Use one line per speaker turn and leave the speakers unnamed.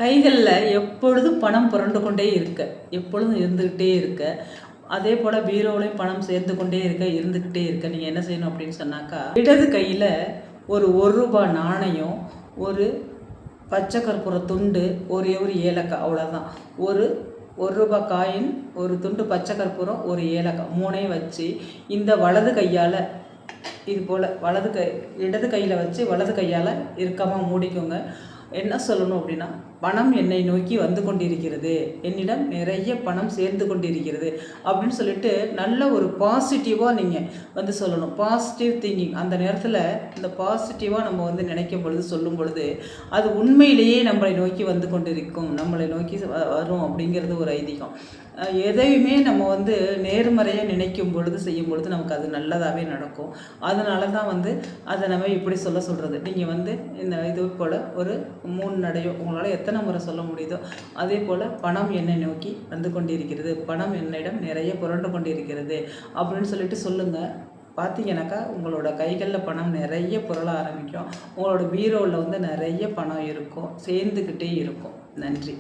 கைகளில் எப்பொழுதும் பணம் புரண்டு கொண்டே இருக்க, எப்பொழுதும் இருந்துக்கிட்டே இருக்க, அதே போல் பீரோவிலையும் பணம் சேர்ந்து கொண்டே இருந்துக்கிட்டே இருக்க நீங்கள் என்ன செய்யணும் அப்படின்னு சொன்னாக்கா, இடது கையில் ஒரு ரூபா நாணயம், ஒரு பச்சை கற்பூர துண்டு, ஒரே ஒரு ஏலக்காய், அவ்வளோதான். ஒரு ரூபா காயின், ஒரு துண்டு பச்சை கற்பூரம், ஒரு ஏலக்காய், மூணையும் வச்சு இந்த வலது கையால் இது போல் இடது கையில் வச்சு வலது கையால் இறுக்கமாக மூடிக்கோங்க. என்ன சொல்லணும் அப்படின்னா, பணம் என்னை நோக்கி வந்து கொண்டிருக்கிறது, என்னிடம் நிறைய பணம் சேர்ந்து கொண்டிருக்கிறது அப்படின்னு சொல்லிட்டு நல்ல ஒரு பாசிட்டிவாக நீங்கள் வந்து சொல்லணும். பாசிட்டிவ் திங்கிங் அந்த நேரத்தில் இந்த பாசிட்டிவாக நம்ம வந்து நினைக்கும் பொழுது சொல்லும் பொழுது அது உண்மையிலேயே நம்மளை நோக்கி வந்து கொண்டிருக்கும், நம்மளை நோக்கி வரும் அப்படிங்கிறது ஒரு ஐதீகம். எதையுமே நம்ம வந்து நேர்மறையாக நினைக்கும் பொழுது செய்யும் பொழுது நமக்கு அது நல்லதாகவே நடக்கும். அதனால தான் வந்து அதை நம்ம இப்படி சொல்கிறது. நீங்கள் வந்து இந்த இது போல் ஒரு 3 நடையோ உங்களால் எத்தனை முறை சொல்ல முடியுதோ அதே போல் பணம் என்னை நோக்கி வந்து கொண்டிருக்கிறது, பணம் என்னிடம் நிறைய புரண்டு கொண்டிருக்கிறது அப்படின்னு சொல்லிட்டு சொல்லுங்கள். பார்த்தீங்கன்னாக்கா உங்களோட கைகளில் பணம் நிறைய புரள ஆரம்பிக்கும். உங்களோட பீரோவில் வந்து நிறைய பணம் இருக்கும், சேர்ந்துக்கிட்டே இருக்கும். நன்றி.